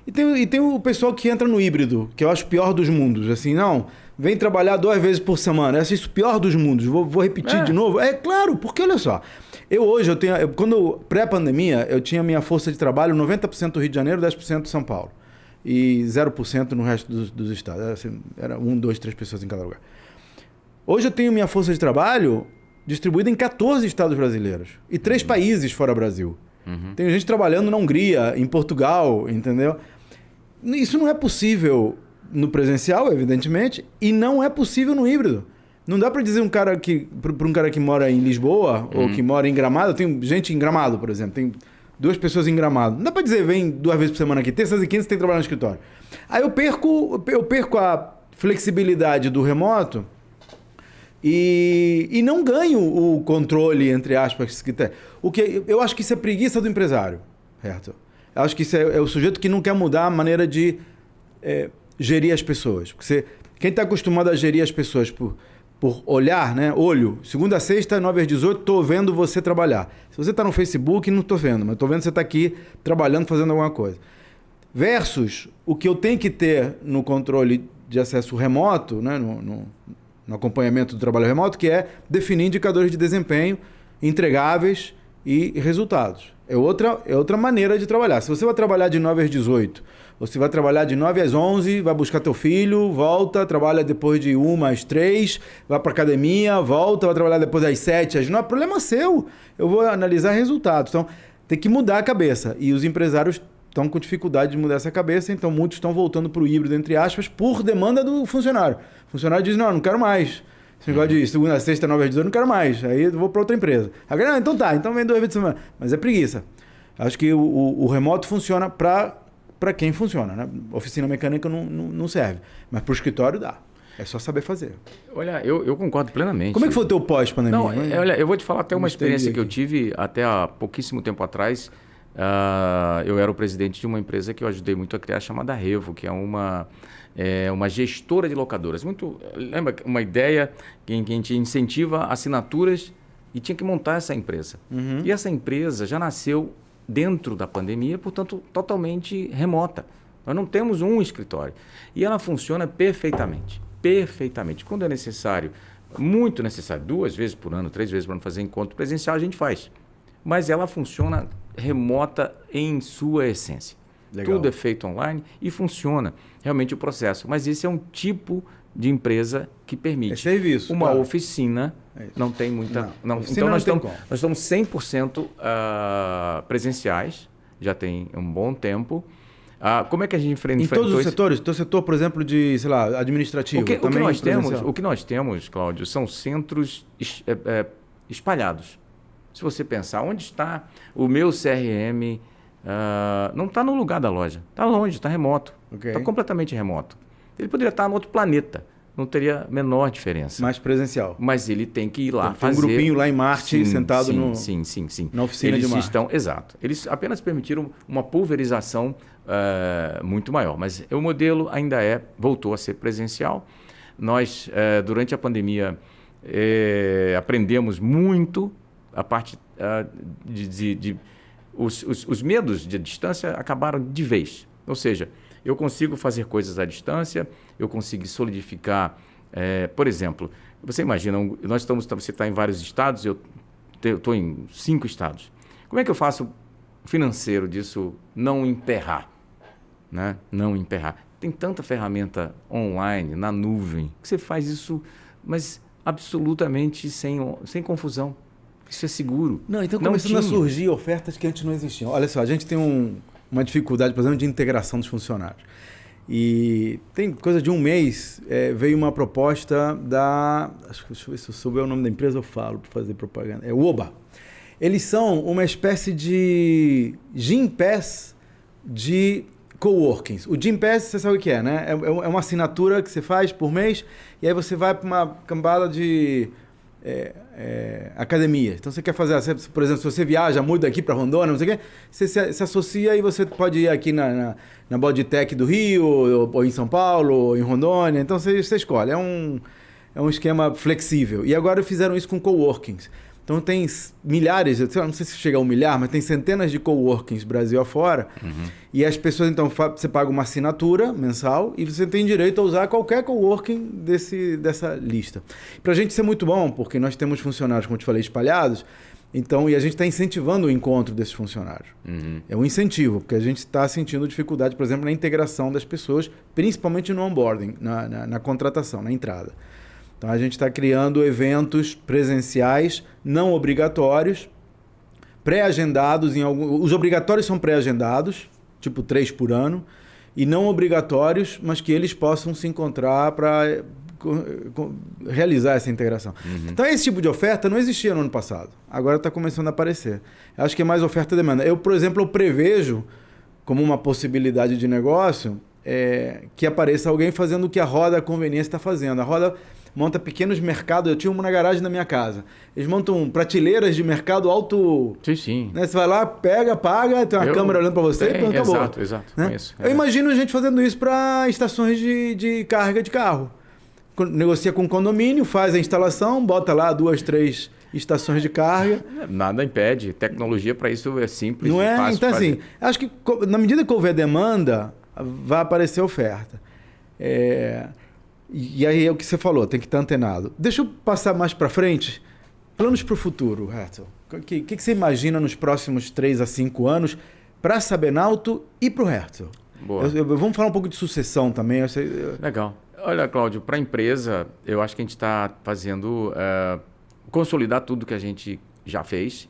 E tem o pessoal que entra no híbrido, que eu acho o pior dos mundos. Assim, não, vem trabalhar 2 vezes por semana. Eu acho isso o pior dos mundos. Vou repetir de novo. É claro, porque olha só. Quando pré-pandemia, eu tinha minha força de trabalho 90% do Rio de Janeiro, 10% de São Paulo. E 0% no resto dos estados. Era 1, 2, 3 pessoas em cada lugar. Hoje eu tenho minha força de trabalho distribuída em 14 estados brasileiros. E 3 países fora Brasil. Tem gente trabalhando na Hungria, em Portugal, entendeu? Isso não é possível no presencial, evidentemente, e não é possível no híbrido. Não dá para dizer para um cara que mora em Lisboa ou que mora em Gramado. Tem gente em Gramado, por exemplo. Tem 2 pessoas em Gramado. Não dá para dizer, vem 2 vezes por semana aqui. Terças e quintas tem que trabalhar no escritório. Aí eu perco a flexibilidade do remoto e não ganho o controle, entre aspas, que tem. Eu acho que isso é preguiça do empresário, certo? Eu acho que isso é o sujeito que não quer mudar a maneira de gerir as pessoas. Porque quem está acostumado a gerir as pessoas por olhar, né? Olho, segunda a sexta, 9 às 18, estou vendo você trabalhar. Se você está no Facebook, não estou vendo, mas estou vendo você está aqui trabalhando, fazendo alguma coisa. Versus o que eu tenho que ter no controle de acesso remoto, né? No acompanhamento do trabalho remoto, que é definir indicadores de desempenho entregáveis e resultados. É outra maneira de trabalhar. Se você vai trabalhar de 9 às 18, você vai trabalhar de 9 às 11, vai buscar teu filho, volta, trabalha depois de 1 às 3, vai para academia, volta, vai trabalhar depois das 7 às 9, problema seu. Eu vou analisar resultados. Então, tem que mudar a cabeça. E os empresários estão com dificuldade de mudar essa cabeça, então muitos estão voltando para o híbrido, entre aspas, por demanda do funcionário. O funcionário diz, não quero mais. Esse negócio de segunda a sexta, 9 às 18, não quero mais. Aí eu vou para outra empresa. Agora, não, então tá, então vem 2 vezes por semana. Mas é preguiça. Acho que o remoto funciona para quem funciona, né? Oficina mecânica não serve. Mas para o escritório dá. É só saber fazer. Olha, eu concordo plenamente. Como é que foi o teu pós-pandemia? Não, olha, eu vou te falar até uma experiência que eu tive até há pouquíssimo tempo atrás. Eu era o presidente de uma empresa que eu ajudei muito a criar, chamada Revo, que é uma gestora de locadoras. Lembra uma ideia em que a gente incentiva assinaturas e tinha que montar essa empresa. E essa empresa já nasceu dentro da pandemia, portanto, totalmente remota. Nós não temos um escritório. E ela funciona perfeitamente. Perfeitamente. Quando é necessário, muito necessário, 2 vezes por ano, 3 vezes por ano fazer encontro presencial, a gente faz. Mas ela funciona remota em sua essência. Legal. Tudo é feito online e funciona realmente o processo. Mas esse é um tipo de empresa que permite. É serviço. Uma oficina não tem muita... Não. Então nós estamos 100% presenciais, já tem um bom tempo. Como é que a gente enfrentou isso? Em todos os setores? Teu setor, por exemplo, de, sei lá, administrativo? O que nós temos, Cláudio, são centros espalhados. Se você pensar, onde está o meu CRM, não está no lugar da loja. Está longe, está remoto. Está completamente remoto. Ele poderia estar em outro planeta. Não teria a menor diferença. Mais presencial. Mas ele tem que ir lá fazer... Tem um grupinho lá em Marte, sentado na oficina de Marte. Exato. Eles apenas permitiram uma pulverização muito maior. Mas o modelo ainda voltou a ser presencial. Nós, durante a pandemia, aprendemos muito. A parte os medos de distância acabaram de vez. Ou seja, eu consigo fazer coisas à distância, eu consigo solidificar. Por exemplo, você imagina, você está em vários estados, eu estou em 5 estados. Como é que eu faço o financeiro disso não emperrar? Né? Não emperrar. Tem tanta ferramenta online, na nuvem, que você faz isso, mas absolutamente sem confusão. Isso é seguro. Não, então começando a surgir ofertas que antes não existiam. Olha só, a gente tem uma dificuldade, por exemplo, de integração dos funcionários. E tem coisa de um mês, veio uma proposta deixa eu ver se eu souber o nome da empresa, eu falo para fazer propaganda. É o Oba. Eles são uma espécie de Gympass de coworkings. O Gympass, você sabe o que é, né? É uma assinatura que você faz por mês e aí você vai para uma cambada de... academia. Então você quer fazer, por exemplo, se você viaja muito daqui para Rondônia, não sei o quê, você se associa e você pode ir aqui na Bodytech do Rio, ou em São Paulo, ou em Rondônia. Então você escolhe. É um esquema flexível. E agora fizeram isso com coworkings. Então tem milhares, não sei se chega a 1 milhar, mas tem centenas de coworkings Brasil afora. E as pessoas, então, você paga uma assinatura mensal e você tem direito a usar qualquer coworking dessa lista. Para a gente isso é muito bom, porque nós temos funcionários, como eu te falei, espalhados. Então, e a gente está incentivando o encontro desses funcionários. É um incentivo, porque a gente está sentindo dificuldade, por exemplo, na integração das pessoas, principalmente no onboarding, na contratação, na entrada. Então, a gente está criando eventos presenciais, não obrigatórios, pré-agendados. Os obrigatórios são pré-agendados, tipo 3 por ano, e não obrigatórios, mas que eles possam se encontrar para realizar essa integração. Então, esse tipo de oferta não existia no ano passado. Agora está começando a aparecer. Eu acho que é mais oferta e demanda. Eu, por exemplo, eu prevejo como uma possibilidade de negócio que apareça alguém fazendo o que a Roda Conveniência está fazendo. A Roda monta pequenos mercados. Eu tinha uma na garagem da minha casa. Eles montam prateleiras de mercado alto. Sim. Né? Você vai lá, pega, paga, tem uma câmera olhando para você e pronto, acabou. Exato. Né? Eu imagino a gente fazendo isso para estações de carga de carro. Negocia com o condomínio, faz a instalação, bota lá 2, 3 estações de carga. Nada impede. Tecnologia para isso é simples e fácil. Então, assim, acho que na medida que houver demanda, vai aparecer oferta. E aí é o que você falou, tem que estar antenado. Deixa eu passar mais para frente. Planos para o futuro, Herzl. O que você imagina nos próximos 3 a 5 anos para a Sabenalto e para o Herzl? Vamos falar um pouco de sucessão também. Legal. Olha, Cláudio, para a empresa, eu acho que a gente está fazendo consolidar tudo que a gente já fez.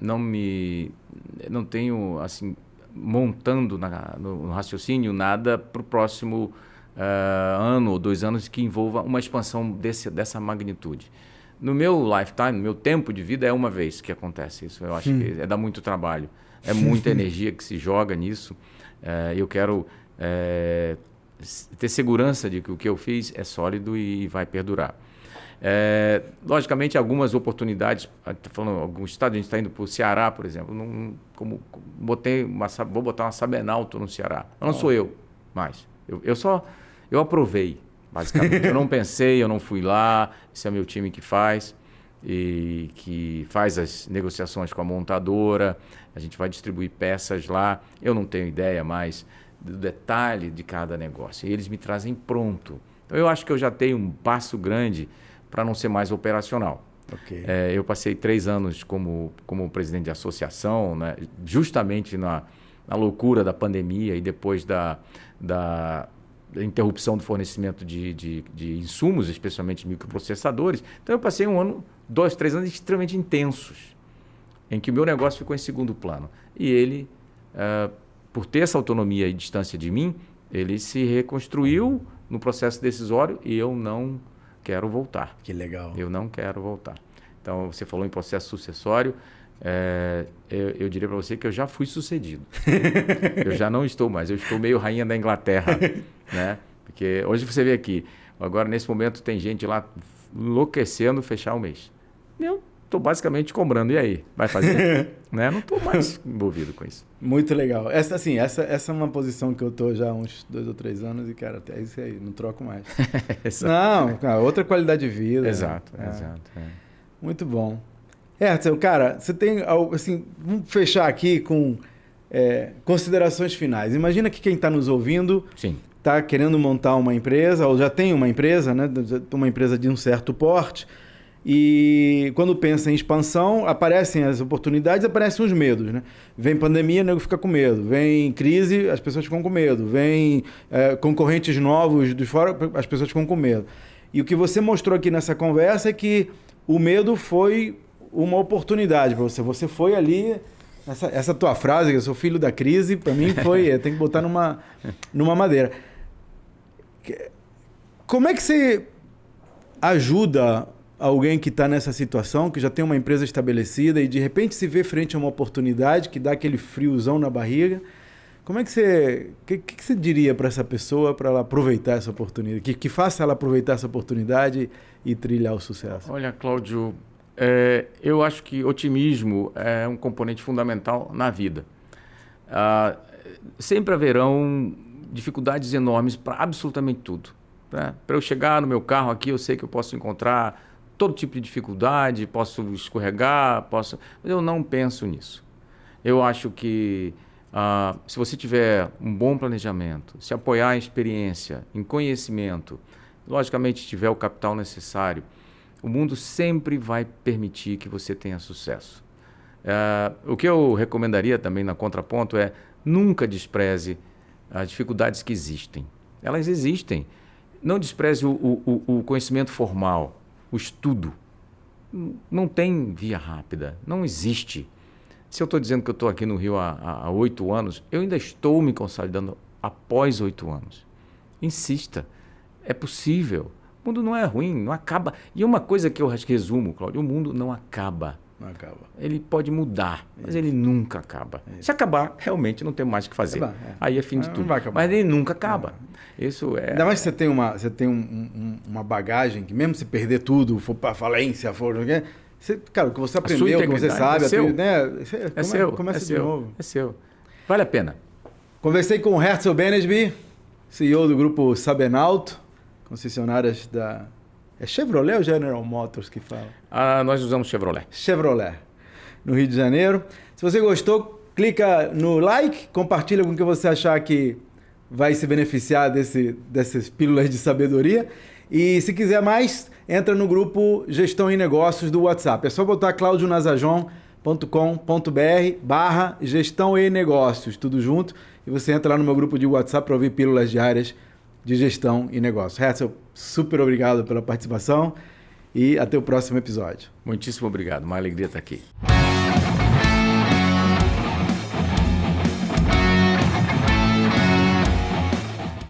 Não tenho, assim, montando no raciocínio nada para o próximo ano ou 2 anos que envolva uma expansão dessa magnitude. No meu lifetime, no meu tempo de vida, é uma vez que acontece isso. Eu acho que dá muito trabalho, é muita energia que se joga nisso. Eu quero ter segurança de que o que eu fiz é sólido e vai perdurar. Logicamente, algumas oportunidades, falando alguns estados, a gente está indo para o Ceará, por exemplo, vou botar uma Sabenalto no Ceará. Não sou eu mais. Eu aprovei, basicamente. Eu não pensei, eu não fui lá, esse é meu time que faz, e que faz as negociações com a montadora, a gente vai distribuir peças lá, eu não tenho ideia mais do detalhe de cada negócio, e eles me trazem pronto. Então, eu acho que eu já tenho um passo grande para não ser mais operacional. Okay. Eu passei 3 anos como presidente de associação, né, justamente na loucura da pandemia e depois da interrupção do fornecimento de insumos, especialmente microprocessadores. Então, eu passei 1 ano, 2, 3 anos extremamente intensos, em que o meu negócio ficou em segundo plano. E ele, por ter essa autonomia e distância de mim, ele se reconstruiu no processo decisório e eu não quero voltar. Que legal. Eu não quero voltar. Então, você falou em processo sucessório. Eu diria para você que eu já fui sucedido. Eu já não estou mais. Eu estou meio rainha da Inglaterra, né? Porque hoje você vê aqui, agora nesse momento tem gente lá enlouquecendo fechar o mês. Eu estou basicamente cobrando. E aí? Vai fazer? Né? Não estou mais envolvido com isso. Muito legal. Essa é uma posição que eu estou já há uns 2 ou 3 anos e, cara, até isso aí, não troco mais. Não, cara, outra qualidade de vida. Exato. Muito bom. Herzl, cara, você tem, assim, vamos fechar aqui com considerações finais. Imagina que quem está nos ouvindo está querendo montar uma empresa, ou já tem uma empresa, né? Uma empresa de um certo porte, e quando pensa em expansão, aparecem as oportunidades, aparecem os medos, né? Vem pandemia, o nego fica com medo. Vem crise, as pessoas ficam com medo. Vem concorrentes novos de fora, as pessoas ficam com medo. E o que você mostrou aqui nessa conversa é que o medo foi uma oportunidade para você. Você foi ali, essa tua frase, eu sou filho da crise, para mim foi, tem que botar numa madeira. Como é que você ajuda alguém que está nessa situação, que já tem uma empresa estabelecida e de repente se vê frente a uma oportunidade que dá aquele friozão na barriga? Como é que você... O que você diria para essa pessoa para ela aproveitar essa oportunidade? Que faça ela aproveitar essa oportunidade e trilhar o sucesso? Olha, Cláudio, eu acho que otimismo é um componente fundamental na vida. Sempre haverão dificuldades enormes para absolutamente tudo. Né? Para eu chegar no meu carro aqui, eu sei que eu posso encontrar todo tipo de dificuldade, posso escorregar, mas eu não penso nisso. Eu acho que se você tiver um bom planejamento, se apoiar em experiência, em conhecimento, logicamente tiver o capital necessário, o mundo sempre vai permitir que você tenha sucesso. O que eu recomendaria também na contraponto é nunca despreze as dificuldades que existem. Elas existem. Não despreze o conhecimento formal, o estudo. Não tem via rápida, não existe. Se eu estou dizendo que eu estou aqui no Rio há 8 anos, eu ainda estou me consolidando após 8 anos. Insista, é possível. O mundo não é ruim, não acaba. E uma coisa que eu resumo, Cláudio, o mundo não acaba. Não acaba. Ele pode mudar, mas ele nunca acaba. Se acabar, realmente não tem mais o que fazer. Aí é fim de tudo. Mas ele nunca acaba. Isso é... Ainda mais que você tem uma bagagem que mesmo se perder tudo, for para falência, cara, o que você aprendeu, o que você sabe, começa de novo. É seu. Vale a pena. Conversei com o Herzl Benesby, CEO do grupo Sabenalto, concessionárias da... É Chevrolet ou General Motors que fala? Nós usamos Chevrolet. Chevrolet, no Rio de Janeiro. Se você gostou, clica no like, compartilha com quem você achar que vai se beneficiar dessas pílulas de sabedoria. E se quiser mais, entra no grupo Gestão e Negócios do WhatsApp. É só botar claudionazajon.com.br/gestão e negócios, tudo junto. E você entra lá no meu grupo de WhatsApp para ouvir pílulas diárias de gestão e negócios. Herzl, super obrigado pela participação e até o próximo episódio. Muitíssimo obrigado, uma alegria estar aqui.